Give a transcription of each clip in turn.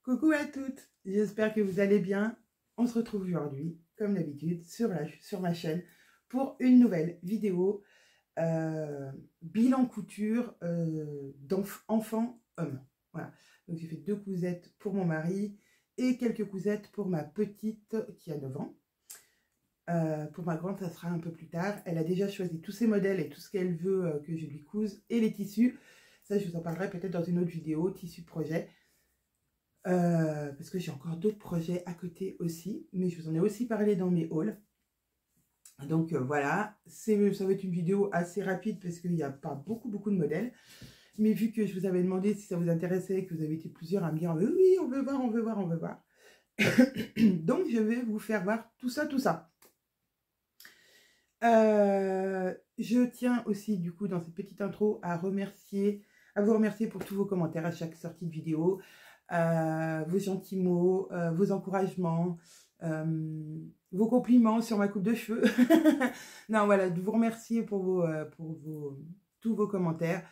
Coucou à toutes, j'espère que vous allez bien. On se retrouve aujourd'hui, comme d'habitude, sur ma chaîne pour une nouvelle vidéo bilan couture d'enfants hommes. Voilà, donc j'ai fait 2 cousettes pour mon mari et quelques cousettes pour ma petite qui a 9 ans. Pour ma grande, ça sera un peu plus tard. Elle a déjà choisi tous ses modèles et tout ce qu'elle veut que je lui couse et les tissus. Ça, je vous en parlerai peut-être dans une autre vidéo, tissus projet. Parce que j'ai encore d'autres projets à côté aussi, mais je vous en ai aussi parlé dans mes hauls. Donc voilà, ça va être une vidéo assez rapide parce qu'il n'y a pas beaucoup de modèles. Mais vu que je vous avais demandé si ça vous intéressait, que vous avez été plusieurs à me dire oui, on veut voir, on veut voir, on veut voir. Donc je vais vous faire voir tout ça, tout ça. Je tiens aussi du coup dans cette petite intro à vous remercier pour tous vos commentaires à chaque sortie de vidéo. Vos gentils mots, vos encouragements, vos compliments sur ma coupe de cheveux. Non, voilà, de vous remercier pour tous vos commentaires.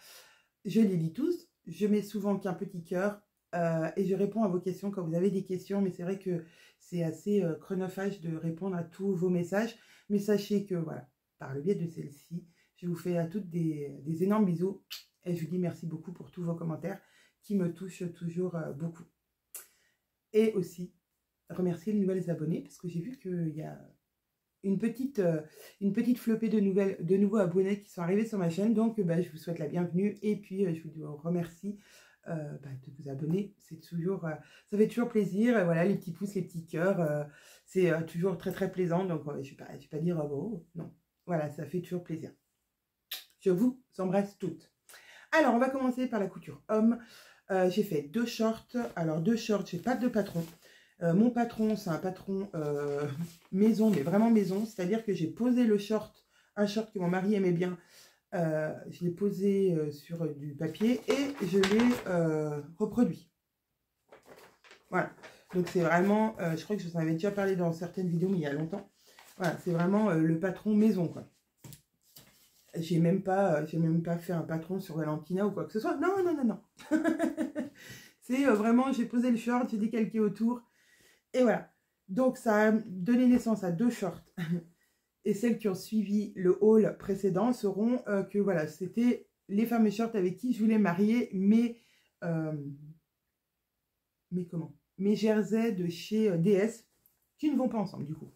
Je les lis tous. Je mets souvent qu'un petit cœur et je réponds à vos questions quand vous avez des questions. Mais c'est vrai que c'est assez chronophage de répondre à tous vos messages. Mais sachez que, voilà, par le biais de celle-ci, je vous fais à toutes des énormes bisous. Et je vous dis merci beaucoup pour tous vos commentaires qui me touchent toujours beaucoup. Et aussi, remercier les nouvelles abonnés, parce que j'ai vu qu'il y a une petite flopée de nouveaux abonnés qui sont arrivés sur ma chaîne. Donc, je vous souhaite la bienvenue. Et puis, je vous remercie de vous abonner. C'est toujours, ça fait toujours plaisir. Voilà, les petits pouces, les petits cœurs, c'est toujours très, très plaisant. Donc, je ne vais pas dire oh, non. Voilà, ça fait toujours plaisir. Je vous embrasse toutes. Alors, on va commencer par la couture homme. J'ai fait 2 shorts. Alors, 2 shorts, j'ai pas de patron. Mon patron, c'est un patron maison, mais vraiment maison. C'est-à-dire que j'ai posé le short, un short que mon mari aimait bien. Je l'ai posé sur du papier et je l'ai reproduit. Voilà. Donc, c'est vraiment, je crois que je vous en avais déjà parlé dans certaines vidéos, mais il y a longtemps. Voilà, c'est vraiment le patron maison, quoi. J'ai même pas fait un patron sur Valentina ou quoi que ce soit. Non, non, non, non. C'est vraiment, j'ai posé le short, j'ai décalqué autour. Et voilà. Donc, ça a donné naissance à 2 shorts. Et celles qui ont suivi le haul précédent sauront que voilà, c'était les fameux shorts avec qui je voulais marier mes jerseys de chez DS qui ne vont pas ensemble du coup.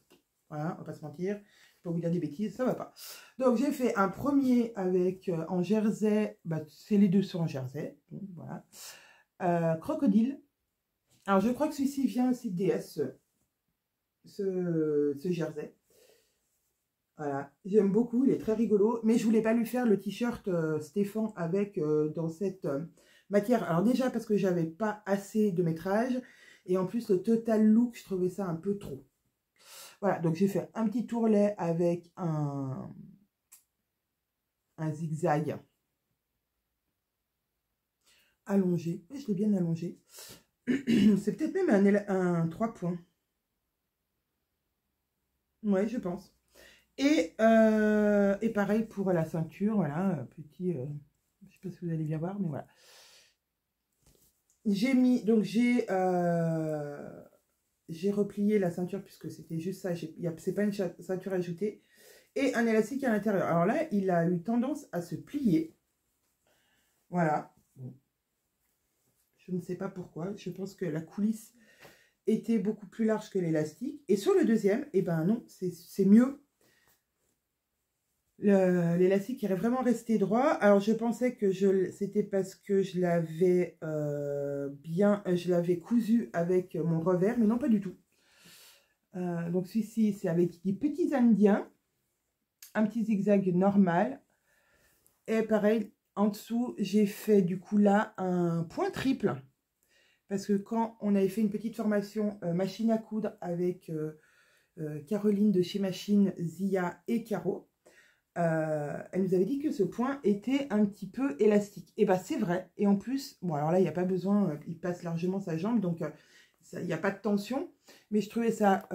Voilà, on va pas se mentir. Pour vous dire des bêtises, ça va pas. Donc j'ai fait un premier avec en jersey, c'est les deux sont en jersey, donc voilà. Crocodile. Alors je crois que celui-ci vient aussi de DS, ce jersey. Voilà, j'aime beaucoup, il est très rigolo, mais je voulais pas lui faire le t-shirt Stéphane avec dans cette matière. Alors déjà parce que j'avais pas assez de métrage, et en plus le total look, je trouvais ça un peu trop. Voilà, donc j'ai fait un petit tourlet avec un zigzag allongé. Et je l'ai bien allongé. C'est peut-être même un 3 points. Ouais, je pense. Et pareil pour la ceinture, voilà, petit, je sais pas si vous allez bien voir, mais voilà. J'ai mis, donc j'ai replié la ceinture puisque c'était juste ça, c'est pas une ceinture ajoutée, et un élastique à l'intérieur. Alors là, il a eu tendance à se plier. Voilà. Bon. Je ne sais pas pourquoi. Je pense que la coulisse était beaucoup plus large que l'élastique. Et sur le deuxième, eh ben non, c'est mieux. L'élastique est vraiment resté droit. Alors je pensais que c'était parce que je l'avais je l'avais cousu avec mon revers, mais non, pas du tout. Donc celui-ci, c'est avec des petits indiens, un petit zigzag normal, et pareil, en dessous, j'ai fait du coup là un point triple, parce que quand on avait fait une petite formation machine à coudre avec Caroline de chez Machine, Zia et Caro, elle nous avait dit que ce point était un petit peu élastique. Et bah c'est vrai, et en plus, bon alors là il n'y a pas besoin, il passe largement sa jambe, donc il n'y a pas de tension, mais je trouvais ça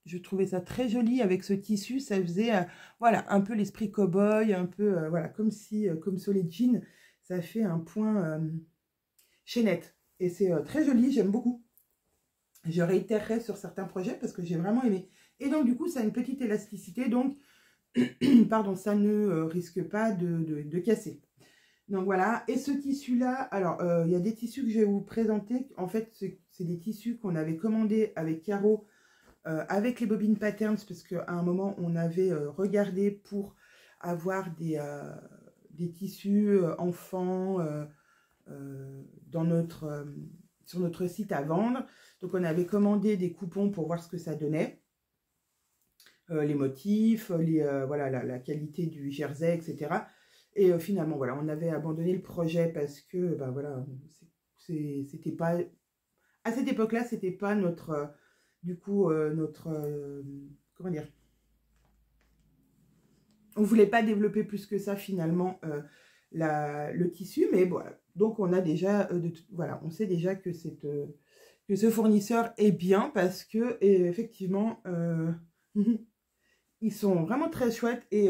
je trouvais ça très joli avec ce tissu. Ça faisait voilà, un peu l'esprit cow-boy, un peu voilà, comme sur les jeans, ça fait un point chaînette. Et c'est très joli, j'aime beaucoup. Je réitérerai sur certains projets parce que j'ai vraiment aimé. Et donc, du coup, ça a une petite élasticité. Donc, pardon, ça ne risque pas de casser. Donc, voilà. Et ce tissu-là, alors, il y a des tissus que je vais vous présenter. En fait, c'est des tissus qu'on avait commandés avec Caro, avec les bobines patterns, parce qu'à un moment, on avait regardé pour avoir des tissus enfants dans sur notre site à vendre. Donc, on avait commandé des coupons pour voir ce que ça donnait. Les motifs, voilà, la qualité du jersey, etc. Et finalement, voilà, on avait abandonné le projet parce que, ben voilà, c'était pas... À cette époque-là, c'était pas notre... du coup, comment dire? On voulait pas développer plus que ça, finalement, le tissu. Mais voilà, donc on a déjà... voilà, on sait déjà que ce fournisseur est bien parce que, effectivement... ils sont vraiment très chouettes et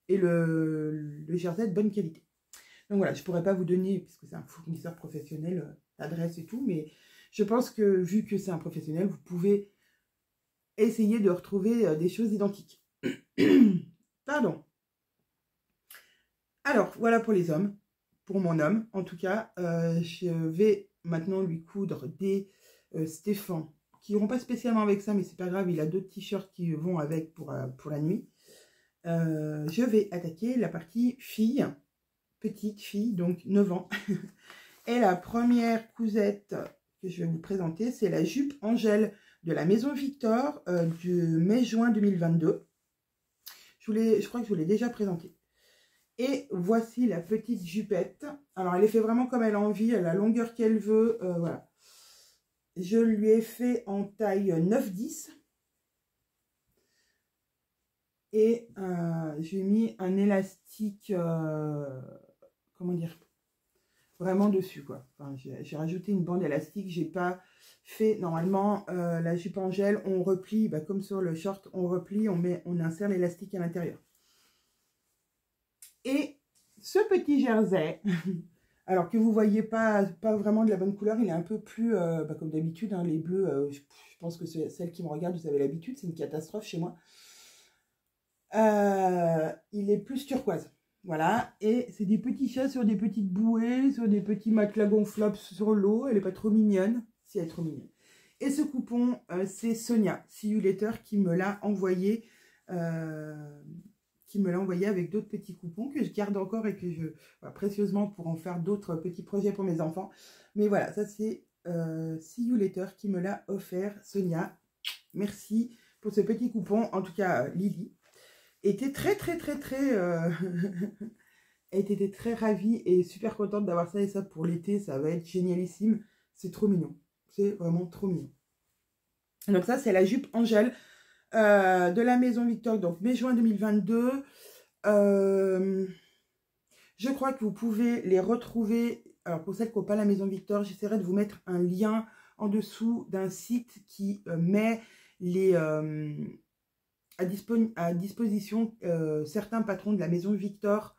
le jersey est de bonne qualité. Donc voilà, je ne pourrais pas vous donner, puisque c'est un fournisseur professionnel, d'adresse et tout, mais je pense que vu que c'est un professionnel, vous pouvez essayer de retrouver des choses identiques. Pardon. Alors, voilà pour les hommes, pour mon homme en tout cas. Je vais maintenant lui coudre des Stéphane, qui n'iront pas spécialement avec ça, mais c'est pas grave, il a d'autres t-shirts qui vont avec pour la nuit. Je vais attaquer la partie fille, petite fille, donc 9 ans. Et la première cousette que je vais vous présenter, c'est la jupe Angèle de la Maison Victor du mai-juin 2022. Je crois que je vous l'ai déjà présentée. Et voici la petite jupette. Alors, elle est fait vraiment comme elle a envie, elle a la longueur qu'elle veut, voilà. Je lui ai fait en taille 9-10. Et j'ai mis un élastique, comment dire, vraiment dessus, quoi. Enfin, j'ai rajouté une bande élastique. J'ai pas fait, normalement, la jupe Angèle, on replie, bah, comme sur le short, on replie, on insère l'élastique à l'intérieur. Et ce petit jersey, alors que vous voyez pas vraiment de la bonne couleur, il est un peu plus, bah, comme d'habitude, hein, les bleus, je pense que celles qui me regardent, vous avez l'habitude, c'est une catastrophe chez moi. Il est plus turquoise. Voilà. Et c'est des petits chats sur des petites bouées, sur des petits matelas gonflables sur l'eau. Elle n'est pas trop mignonne. Si, elle est trop mignonne. Et ce coupon, c'est Sonia, See You Later, qui me l'a envoyé. Avec d'autres petits coupons que je garde encore et que précieusement pour en faire d'autres petits projets pour mes enfants. Mais voilà, ça c'est See You Later qui me l'a offert. Sonia, merci pour ce petit coupon. En tout cas, Lily était très elle était très ravie et super contente d'avoir ça. Et ça pour l'été, ça va être génialissime. C'est trop mignon, c'est vraiment trop mignon. Donc ça c'est la jupe Angèle de la Maison Victor, donc mai-juin 2022. Je crois que vous pouvez les retrouver. Alors pour celles qui n'ont pas la Maison Victor, j'essaierai de vous mettre un lien en dessous d'un site qui met les à disposition certains patrons de la Maison Victor,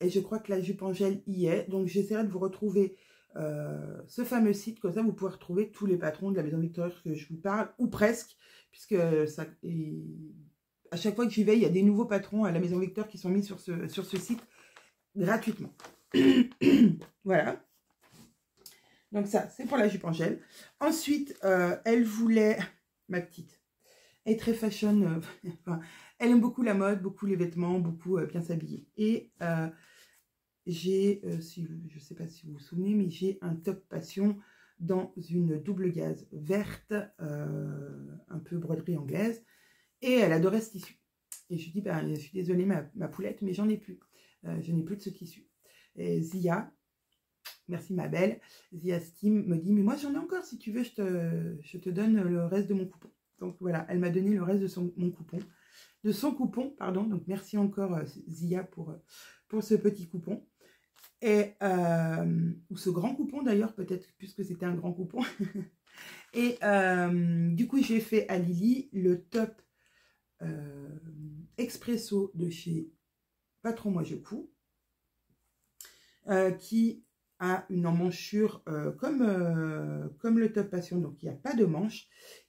et je crois que la jupe Angèle y est. Donc j'essaierai de vous retrouver ce fameux site, comme ça vous pouvez retrouver tous les patrons de la Maison Victor que je vous parle, ou presque, puisque ça, à chaque fois que j'y vais, il y a des nouveaux patrons à la Maison Victor qui sont mis sur ce site gratuitement. Voilà. Donc ça, c'est pour la jupe Angèle. Ensuite, elle voulait, ma petite, est très fashion, enfin, elle aime beaucoup la mode, beaucoup les vêtements, beaucoup bien s'habiller. Et j'ai, je ne sais pas si vous vous souvenez, mais j'ai un top passion dans une double gaze verte, un peu broderie anglaise. Et elle adorait ce tissu. Et je lui dis, bah, je suis désolée ma poulette, mais j'en ai plus. Je n'ai plus de ce tissu. Et Zia, merci ma belle, Zia Steam me dit, mais moi j'en ai encore, si tu veux, je te donne le reste de mon coupon. Donc voilà, elle m'a donné le reste de son coupon, pardon. Donc merci encore Zia pour ce petit coupon. Et, ou ce grand coupon d'ailleurs, peut-être, puisque c'était un grand coupon. Et du coup, j'ai fait à Lily le top expresso de chez Patron Moi Je Couds, qui a une emmanchure comme le top passion, donc il n'y a pas de manche.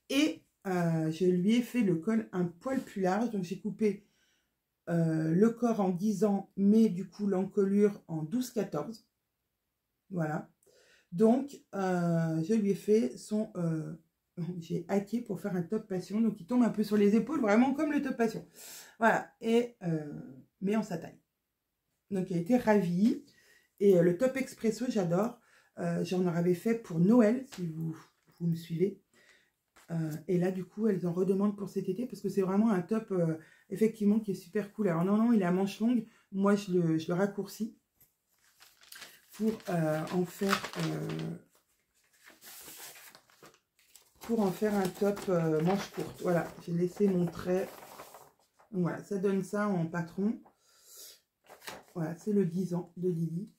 Et je lui ai fait le col un poil plus large, donc j'ai coupé le corps en 10 ans, mais du coup l'encolure en 12-14. Voilà. Donc, je lui ai fait son... j'ai hacké pour faire un top passion, donc il tombe un peu sur les épaules, vraiment comme le top passion. Voilà, et mais en sa taille. Donc, elle était ravie. Et le top expresso, j'adore. J'en avais fait pour Noël, si vous me suivez. Et là, du coup, elles en redemandent pour cet été, parce que c'est vraiment un top, effectivement, qui est super cool. Alors, non, il est à manches longues. Moi, je le raccourcis pour en faire un top manche courte. Voilà, j'ai laissé mon trait. Donc, voilà, ça donne ça en patron. Voilà, c'est le 10 ans de Lily.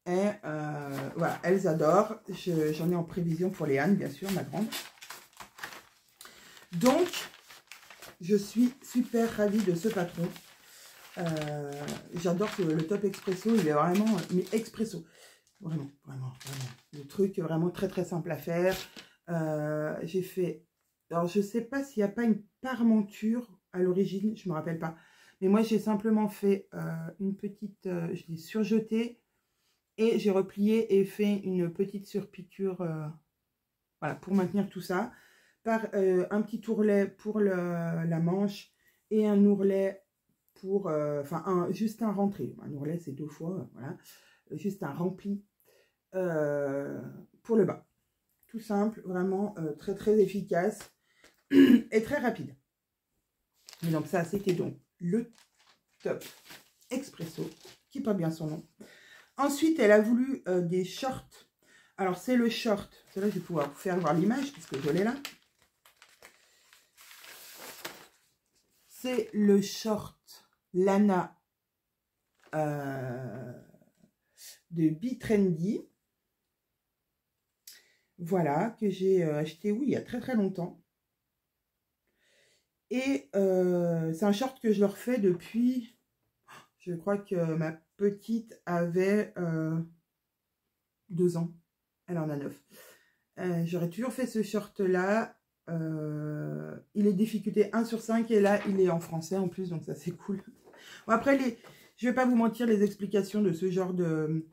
Et voilà, elles adorent. J'en ai en prévision pour Léane, bien sûr, ma grande. Donc, je suis super ravie de ce patron. J'adore le top expresso. Il est vraiment, mais expresso. Vraiment. Le truc vraiment très très simple à faire. J'ai fait... Alors, je sais pas s'il n'y a pas une parmenture à l'origine. Je me rappelle pas. Mais moi, j'ai simplement fait une petite... je l'ai surjeté. Et j'ai replié et fait une petite surpiqûre voilà, pour maintenir tout ça. Par un petit ourlet pour la manche et un ourlet pour... juste un rentré. Un ourlet, c'est 2 fois, voilà. Juste un rempli pour le bas. Tout simple, vraiment très très efficace et très rapide. Et donc ça, c'était donc le top expresso, qui porte bien son nom. Ensuite, elle a voulu des shorts. Alors, c'est le short. Là, je vais pouvoir vous faire voir l'image, puisque je l'ai là. C'est le short Lana de Be Trendy. Voilà, que j'ai acheté, oui, il y a très très longtemps. Et c'est un short que je leur fais depuis... Je crois que ma petite avait 2 ans. Elle en a 9. J'aurais toujours fait ce short-là. Il est difficulté 1 sur 5 et là, il est en français en plus, donc ça, c'est cool. Bon, après, je vais pas vous mentir, les explications de ce genre de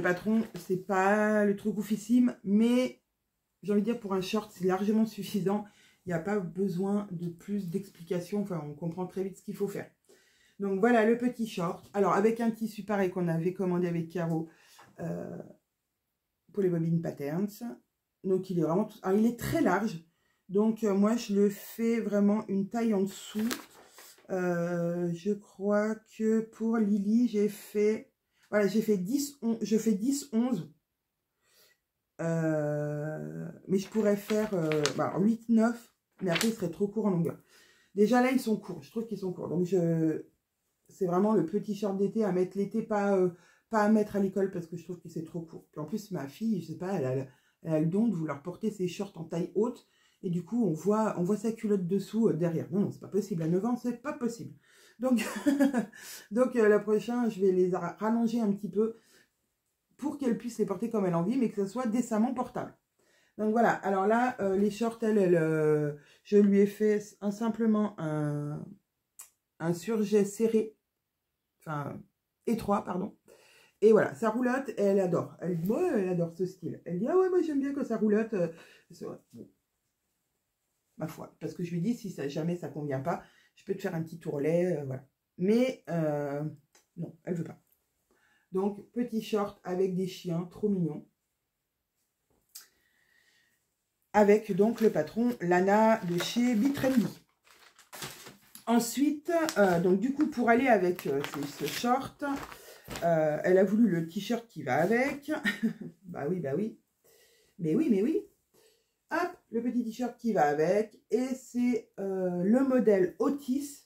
patron, c'est pas le truc oufissime, mais j'ai envie de dire, pour un short, c'est largement suffisant. Il n'y a pas besoin de plus d'explications. Enfin, on comprend très vite ce qu'il faut faire. Donc, voilà le petit short. Alors, avec un tissu pareil qu'on avait commandé avec Caro pour les bobines patterns. Donc, il est vraiment... Alors, il est très large. Donc, moi, je le fais vraiment une taille en dessous. Je crois que pour Lily, j'ai fait... Voilà, j'ai fait 10, je fais 10, 11. Mais je pourrais faire 8, 9, mais après il serait trop court en longueur. Déjà là ils sont courts, je trouve qu'ils sont courts. Donc c'est vraiment le petit short d'été à mettre l'été, pas à mettre à l'école parce que je trouve que c'est trop court. Puis en plus ma fille, je sais pas, elle a le don de vouloir porter ses shorts en taille haute et du coup on voit sa culotte dessous derrière. Non, c'est pas possible, à 9 ans c'est pas possible. Donc, donc la prochaine je vais les rallonger un petit peu pour qu'elle puisse les porter comme elle a envie, mais que ce soit décemment portable. Donc voilà, alors là, les shorts, je lui ai fait simplement un surjet serré, enfin étroit, pardon. Et voilà, ça roulotte, elle adore. Elle dit, ouais, elle adore ce style. Elle dit, ah ouais, moi j'aime bien que ça roulotte. Bon, ma foi, parce que je lui dis, si jamais ça ne convient pas, je peux te faire un petit ourlet, voilà. Mais non, elle veut pas. Donc, petit short avec des chiens, trop mignon. Avec donc le patron Lana de chez Be Trendy. Ensuite, donc du coup, pour aller avec ce short, elle a voulu le t-shirt qui va avec. Bah oui. Mais oui. Hop, le petit t-shirt qui va avec. Et c'est le modèle Otis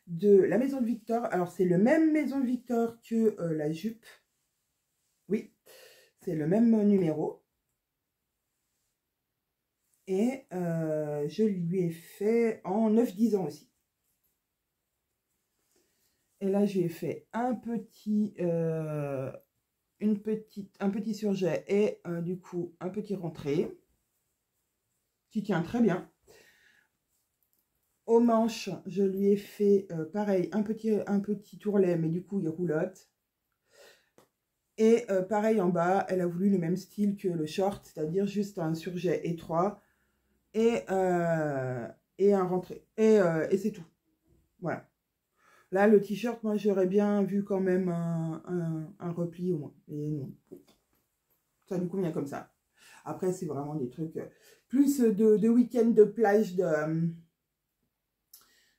de la Maison de Victor. Alors, c'est le même Maison de Victor que la jupe. Oui, c'est le même numéro. Et je lui ai fait en 9-10 ans aussi. Et là, je lui ai fait un petit surjet et du coup un petit rentré qui tient très bien. Aux manches, je lui ai fait pareil un petit tourlet, mais du coup il roulotte. Et pareil en bas, elle a voulu le même style que le short, c'est-à-dire juste un surjet étroit et un rentré. Et c'est tout. Voilà. Là, le t-shirt, moi, j'aurais bien vu quand même un repli au moins. Et non. Ça lui convient comme ça. Après, c'est vraiment des trucs plus de week-end de plage,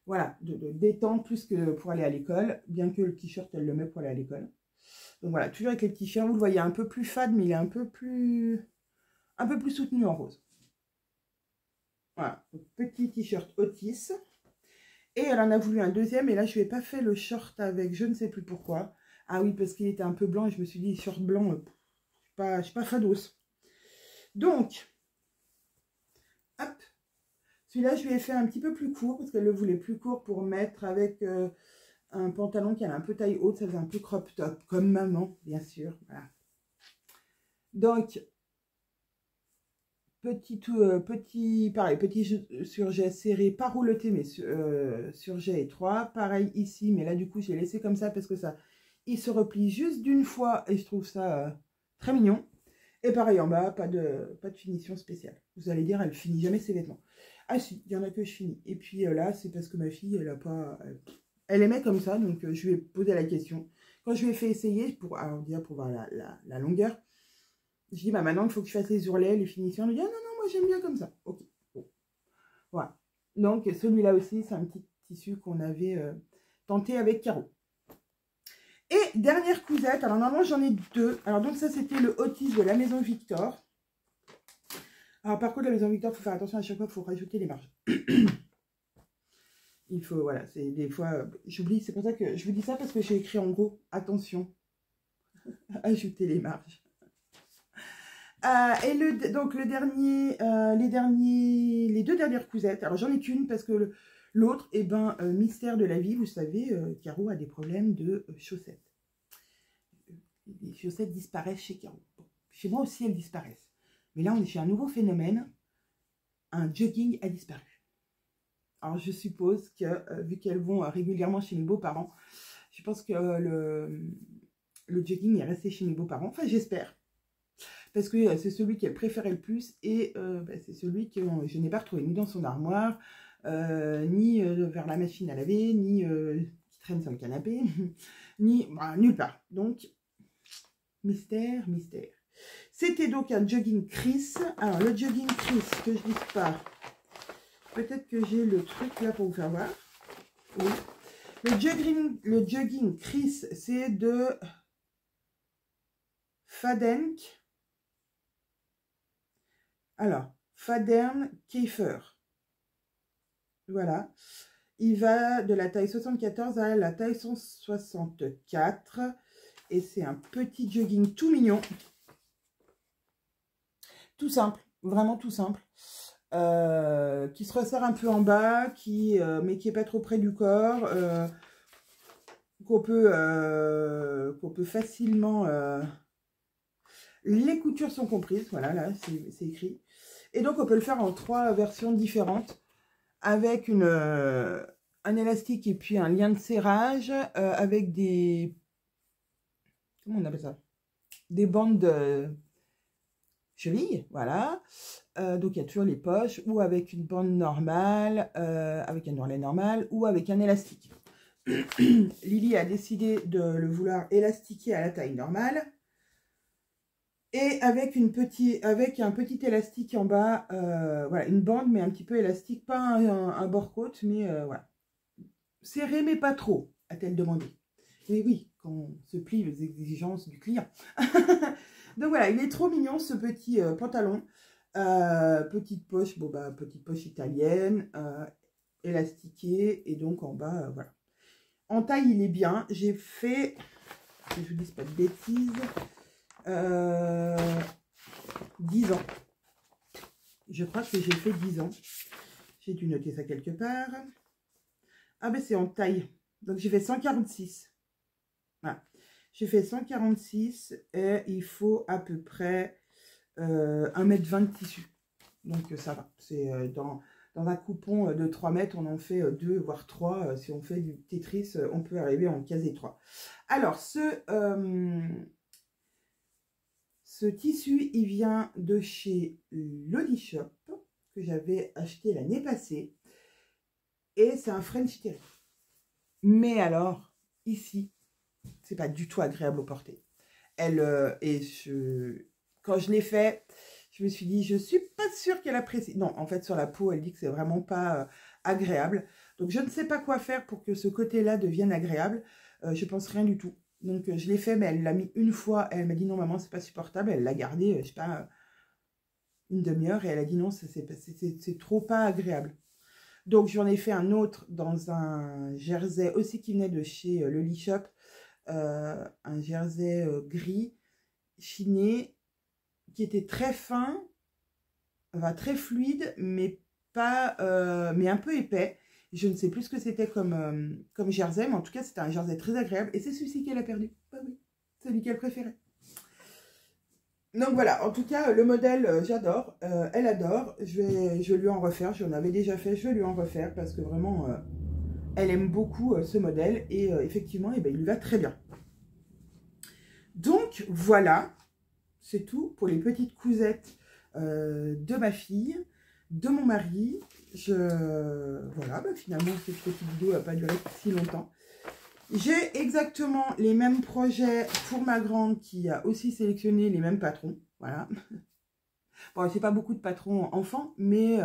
voilà, de détente plus que pour aller à l'école. Bien que le t-shirt, elle le met pour aller à l'école. Donc voilà, toujours avec les t-shirts, vous le voyez un peu plus fade, mais il est un peu plus soutenu en rose. Voilà, donc, petit t-shirt Otis. Et elle en a voulu un deuxième, et là, je lui ai pas fait le short avec, je ne sais plus pourquoi. Ah oui, parce qu'il était un peu blanc, et je me suis dit, short blanc, je suis pas fados. Donc, hop, celui-là, je lui ai fait un petit peu plus court, parce qu'elle le voulait plus court pour mettre avec un pantalon qui avait un peu taille haute, ça faisait un peu crop top, comme maman, bien sûr. Voilà. Donc, petit surjet serré, pas rouleté, mais surjet étroit. Pareil ici, mais là, du coup, j'ai laissé comme ça parce que ça, il se replie juste d'une fois et je trouve ça très mignon. Et pareil en bas, pas de finition spéciale. Vous allez dire, elle finit jamais ses vêtements. Ah si, il y en a que je finis. Et puis là, c'est parce que ma fille, elle a pas... Elle aimait comme ça, donc je lui ai posé la question. Quand je lui ai fait essayer, pour voir la longueur, je dis, bah maintenant, il faut que je fasse les ourlets, les finitions. Elle me dit, ah non, non, moi j'aime bien comme ça. Ok, bon. Voilà. Donc celui-là aussi, c'est un petit tissu qu'on avait tenté avec Caro. Et dernière cousette, alors normalement j'en ai deux. Alors donc ça c'était le Otis de la Maison Victor. Alors par contre la Maison Victor, il faut faire attention à chaque fois, il faut rajouter les marges. Il faut, voilà, c'est des fois, j'oublie, c'est pour ça que je vous dis ça parce que j'ai écrit en gros, attention, ajouter les marges. Et donc le dernier, les deux dernières cousettes, alors j'en ai qu'une parce que l'autre, eh ben, mystère de la vie, vous savez, Caro a des problèmes de chaussettes. Les chaussettes disparaissent chez Caro. Bon, chez moi aussi, elles disparaissent. Mais là, on est chez un nouveau phénomène. Un jogging a disparu. Alors, je suppose que, vu qu'elles vont régulièrement chez mes beaux-parents, je pense que le jogging est resté chez mes beaux-parents. Enfin, j'espère. Parce que c'est celui qu'elle préférait le plus. Et c'est celui que je n'ai pas retrouvé ni dans son armoire, ni vers la machine à laver, ni qui traîne sur le canapé, ni nulle part. Donc, mystère, mystère. C'était donc un jogging Chris. Alors, le jogging Chris, que je ne dise pas. Peut-être que j'ai le truc là pour vous faire voir. Oui. Le jogging Chris, c'est de Fadenk. Alors, Fadern Kiefer. Voilà. Il va de la taille 74 à la taille 164. Et c'est un petit jogging tout mignon. Tout simple. Vraiment tout simple. Qui se resserre un peu en bas, mais qui n'est pas trop près du corps. Qu'on peut facilement... les coutures sont comprises. Voilà, là, c'est écrit. Et donc, on peut le faire en 3 versions différentes. Avec un élastique et puis un lien de serrage. Avec des... Comment on appelle ça? Des bandes de cheville, voilà. Donc, il y a toujours les poches. Ou avec une bande normale. Avec un ourlet normal. Ou avec un élastique. Lily a décidé de le vouloir élastiquer à la taille normale. Et avec un petit élastique en bas, voilà, une bande, mais un petit peu élastique, pas un bord-côte, mais voilà. Serré, mais pas trop, a-t-elle demandé. Et oui, quand on se plie aux exigences du client. Donc voilà, il est trop mignon, ce petit pantalon. Petite poche, bon bah, petite poche italienne, élastiquée, et donc en bas, voilà. En taille, il est bien. J'ai fait, que je vous dise pas de bêtises, 10 ans. Je crois que j'ai fait 10 ans. J'ai dû noter ça quelque part. Ah ben c'est en taille. Donc, j'ai fait 146. Voilà. J'ai fait 146 et il faut à peu près 1,20 m de tissu. Donc, ça va. C'est dans un coupon de 3 mètres, on en fait 2, voire 3. Si on fait du Tetris, on peut arriver en caser 3. Alors, ce tissu, il vient de chez Loli Shop, que j'avais acheté l'année passée. Et c'est un French Terry. Mais alors, ici, c'est pas du tout agréable au porté. Quand je l'ai fait, je me suis dit, je suis pas sûre qu'elle apprécie. Non, en fait, sur la peau, elle dit que c'est vraiment pas agréable. Donc, je ne sais pas quoi faire pour que ce côté-là devienne agréable. Je pense rien du tout. Donc, je l'ai fait, mais elle l'a mis une fois. Elle m'a dit, non, maman, c'est pas supportable. Elle l'a gardé, je sais pas, une demi-heure. Et elle a dit, non, c'est trop pas agréable. Donc, j'en ai fait un autre dans un jersey aussi qui venait de chez Loli Shop. Un jersey gris, chiné, qui était très fin, enfin, très fluide, mais un peu épais. Je ne sais plus ce que c'était comme jersey, mais en tout cas, c'était un jersey très agréable. Et c'est celui-ci qu'elle a perdu. Ah oui, celui qu'elle préférait. Donc voilà, en tout cas, le modèle, j'adore. Elle adore. Je vais lui en refaire. J'en avais déjà fait. Je vais lui en refaire parce que vraiment, elle aime beaucoup ce modèle. Et effectivement, eh ben, il lui va très bien. Donc voilà, c'est tout pour les petites cousettes de ma fille, de mon mari. Voilà, bah finalement, cette petite vidéo n'a pas duré si longtemps. J'ai exactement les mêmes projets pour ma grande qui a aussi sélectionné les mêmes patrons. Voilà. Bon, c'est pas beaucoup de patrons enfants, mais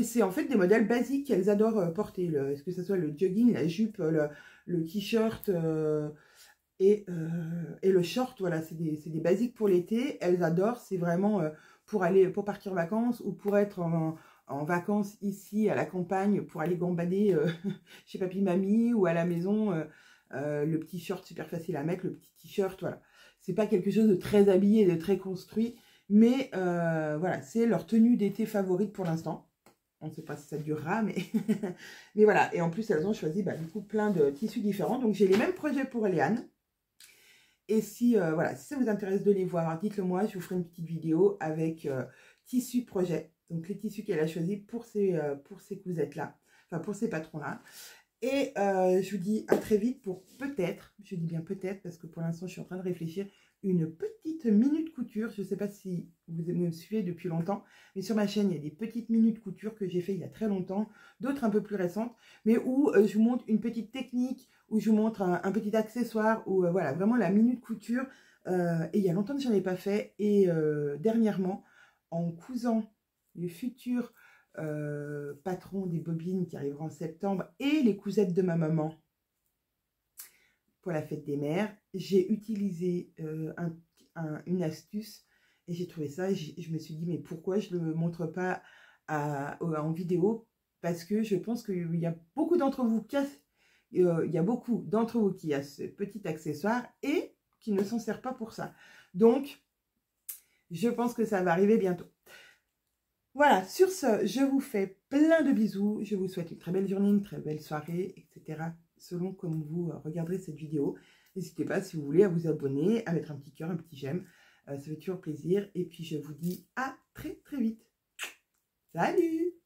c'est en fait des modèles basiques qu'elles adorent porter. Est-ce que ce soit le jogging, la jupe, le t-shirt et le short. Voilà, c'est des basiques pour l'été. Elles adorent. C'est vraiment pour partir en vacances ou pour être en vacances ici à la campagne, pour aller gambader chez papy mamie ou à la maison. Le petit short super facile à mettre, le petit t-shirt, voilà. C'est pas quelque chose de très habillé, de très construit, mais voilà, c'est leur tenue d'été favorite pour l'instant. On ne sait pas si ça durera, mais, mais voilà. Et en plus, elles ont choisi du coup plein de tissus différents. Donc, j'ai les mêmes projets pour Léane. Et si, voilà, si ça vous intéresse de les voir, dites-le moi, je vous ferai une petite vidéo avec tissus projet. Donc, les tissus qu'elle a choisis pour ces cousettes-là, enfin pour ces patrons-là. Et je vous dis à très vite pour peut-être, je dis bien peut-être parce que pour l'instant je suis en train de réfléchir, une petite minute couture. Je ne sais pas si vous me suivez depuis longtemps, mais sur ma chaîne il y a des petites minutes couture que j'ai fait il y a très longtemps, d'autres un peu plus récentes, mais où je vous montre une petite technique, où je vous montre un petit accessoire, où voilà, vraiment la minute couture. Et il y a longtemps que je n'en ai pas fait, et dernièrement, en cousant le futur patron des bobines qui arrivera en septembre et les cousettes de ma maman pour la fête des mères, j'ai utilisé une astuce et j'ai trouvé ça, je me suis dit mais pourquoi je ne le montre pas en vidéo, parce que je pense qu'il y a beaucoup d'entre vous qui a ce petit accessoire et qui ne s'en sert pas pour ça. Donc je pense que ça va arriver bientôt. Voilà, sur ce, je vous fais plein de bisous. Je vous souhaite une très belle journée, une très belle soirée, etc. Selon comme vous regarderez cette vidéo. N'hésitez pas, si vous voulez, à vous abonner, à mettre un petit cœur, un petit j'aime. Ça fait toujours plaisir. Et puis, je vous dis à très, très vite. Salut!